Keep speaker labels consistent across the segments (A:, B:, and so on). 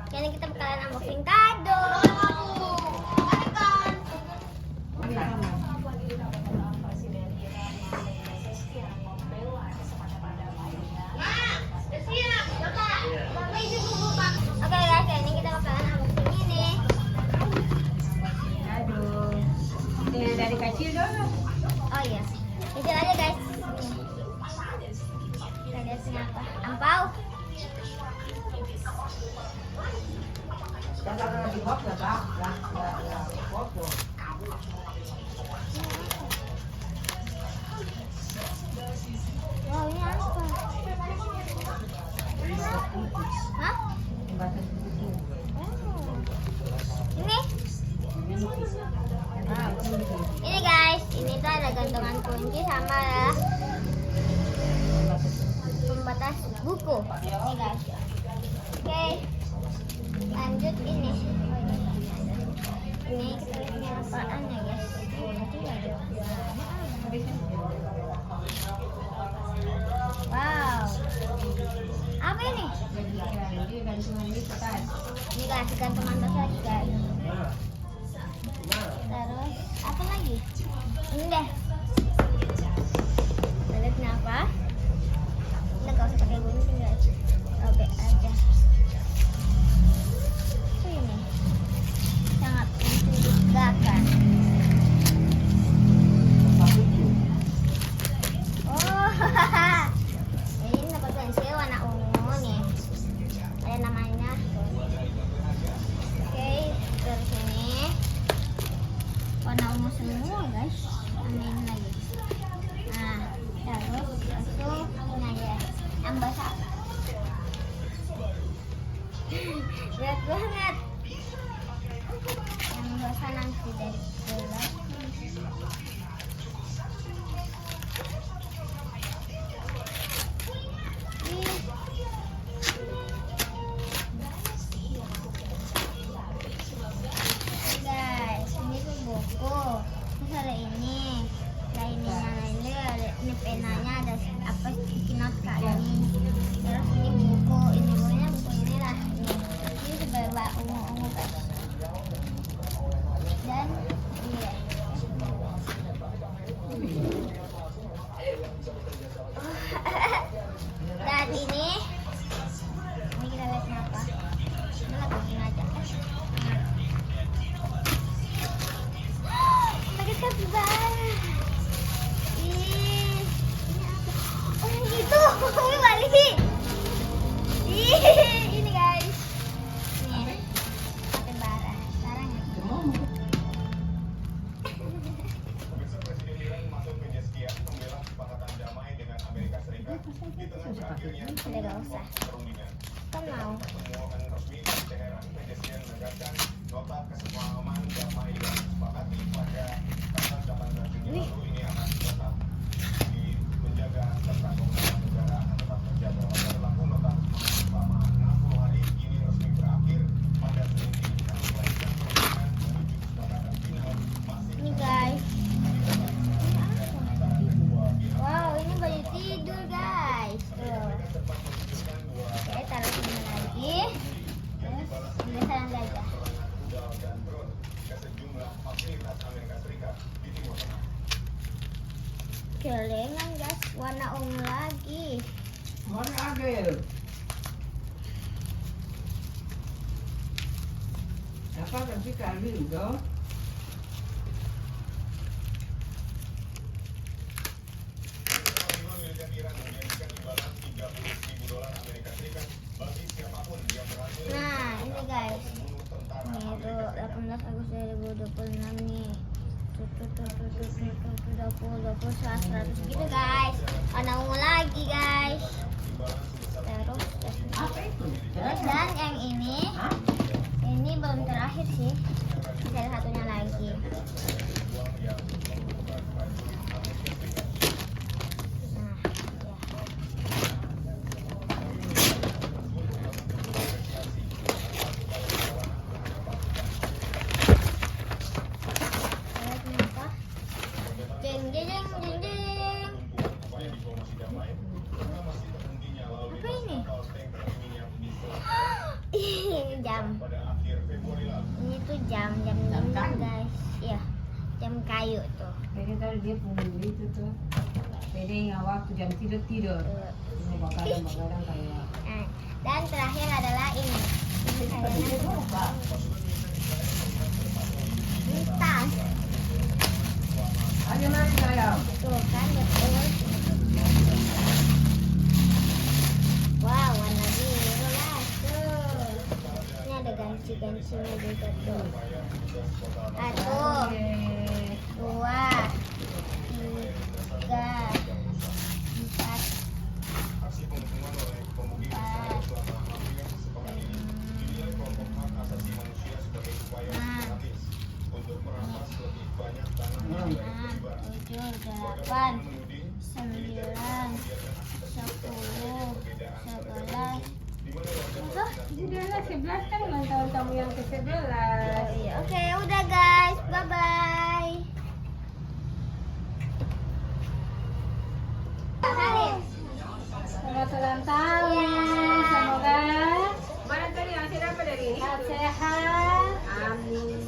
A: Kali kita bakalan unboxing kado. Oke guys, kali ini kita bakalan unboxing ini.
B: Aduh, ini dari kecil dulu.
A: Oh iya, kecil aja guys. Kita lihat ini apa? Ampau.
B: Jangan di box lah, box.
A: Wow, ini apa? Hah? Ini guys, ini tuh ada gantungan kunci sama ya pembatas buku. Ini guys. Oke, lanjut ini. Ini kita lihat ini apaan ya guys? Wow, apa ini? Ini guys, gantungan tas lagi guys. Terus apa lagi? Ini deh. Kita lihat ini apa? Kita gak usah pakai gunting guys. Robek aja. Ini sangat mencurigakan. Oh, ini dapat pensil warna ungu nih. Ada namanya. Oke, terus ini warna ungu semua guys. Amin lagi. Nah, terus langsung ini aja. Yang basah. Berat banget. Yang basah nanti dari gelas. Guys, ini tuh buku. Terus ada ini. Ada ini ada ini penanya, ada apa sticky note kak ini. Terus ini buku, ini bukunya buku inilah ini. Ini sebelah ungu guys. Dan ini ya. Dan ini kita lihat apa? Ini lagi aja. Pakai kapibara. Ih, ini apa? Oh itu, ini balik. Ih, ini guys. Nih, kapibara. Sekarang ya.
C: Pemirsa Presiden Iran masuk ke Jeskia membela kesepakatan damai dengan Amerika Serikat di tengah berakhirnya
A: Udah gak usah.
C: perundingan.
A: Kan mau.
C: Pertemuan resmi di Teheran, Presiden menegaskan nota kesepahaman damai yang disepakati pada tanggal 18 Juni lalu ini akan tetap menjaga serta keamanan negara akan tetap terjaga. Pada berlaku nota kesepahaman selama 60 hari ini resmi berakhir pada Senin ini. Namun melanjutkan perundingan menuju kesepakatan final masih
A: Ini guys. Wow, ini baju tidur guys. Tuh. Oke, taruh sini lagi. Terus ini saran aja.
C: rudal dan drone ke sejumlah fasilitas Amerika Serikat di Timur Tengah.
A: Kelengan guys, warna ungu lagi.
B: Mana agel? Apa kasih kali dong?
C: Panglima militer Iran menjanjikan imbalan $30.000 Amerika Serikat bagi siapapun yang berhasil
A: Nah, ini guys.
C: membunuh tentara
A: Ini tuh
C: Amerika Serikat.
A: 18 Agustus 2026 nih. Tuh 100 gitu guys. Warna ungu lagi guys. Terus
B: Apa itu?
A: dan yang ini belum terakhir sih. Masih ada satunya lagi. Nah, ya. Lihat ini apa? Jeng jeng jeng jeng jeng. Apa ini? jam.
C: pada akhir Februari lalu.
A: Ini tuh jam ini guys. Iya, jam kayu tuh.
D: Jadi tadi dia penghuni itu tuh. Jadi nggak waktu jam tidur. Ini begadang kayak.
A: Nah, dan terakhir adalah ini. Ini tas.
B: Hanya lagi sayang.
A: Tuh kan betul. Wow, warna biru lah tuh. Ini ada ganci-gancinya juga tuh. Satu, dua, tiga, empat,
C: Aksi pembunuhan oleh pemudik Israel selama hampir sepekan ini dinilai kelompok hak asasi manusia sebagai upaya sistematis untuk merampas lebih banyak tanah yang
A: enam,
C: tiba.
A: tujuh, delapan, sembilan, sepuluh, sebelas.
D: Udah lah 11 kan ulang tahun kamu yang ke-11.
A: Oh iya, oke udah guys, bye bye.
D: Selamat ulang tahun. Semoga
B: Mana tadi hasil apa dari ini?
D: sehat,
B: Amin.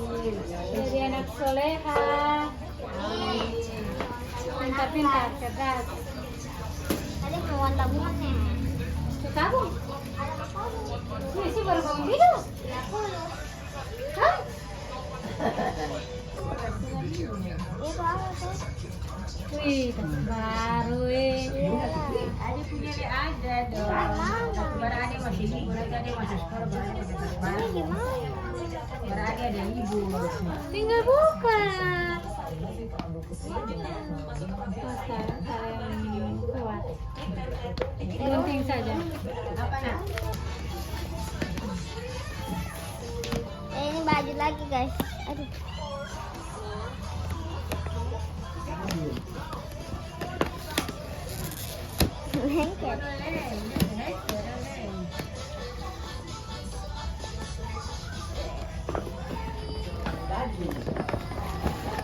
D: jadi anak soleha, pintar-pintar, cerdas.
A: Tadi mau tabungan nih.
D: Tabung. Ini sih baru bangun tidur. Hah?
A: Iya apa tuh?
D: Wih, baru
B: Adik punya dia ada dong. Baru ada masih ibu, nanti ada masih sekolah, baru ada masih
A: Ini
B: sekolah.
A: gimana?
B: Baru ada ibu.
D: tinggal buka. Kuat. Gunting saja.
B: Apa nak?
A: Ini baju lagi guys. Aduh. Lengket.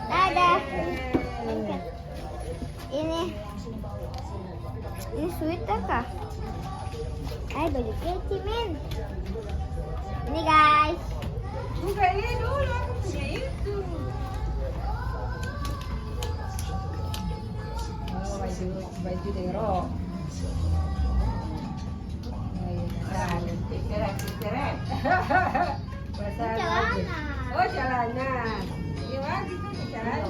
A: Dadah. Lengket. Ini sweater kah? Baju kecil men. Ini guys.
B: Buka ini dulu, aku punya itu. Oh, baju dero. Keren.
A: Celana.
B: Oh, celana. Iya, wajib itu celana.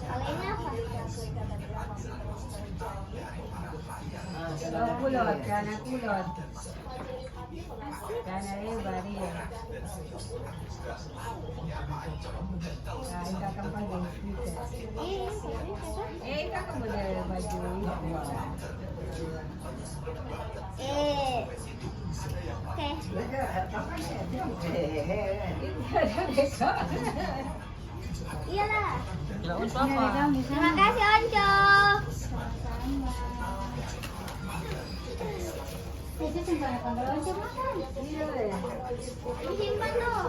A: Kalau ini apa?
B: Oh, kulot, celana kulot. Celana lebar ya. Nah, ini akan pakai kita.
A: Ini
B: Kakak model baju
A: Oke. Iyalah. Terima kasih Onco.
D: Itu simpan apa? Kalau makan.
B: Iya.
A: Simpan tuh.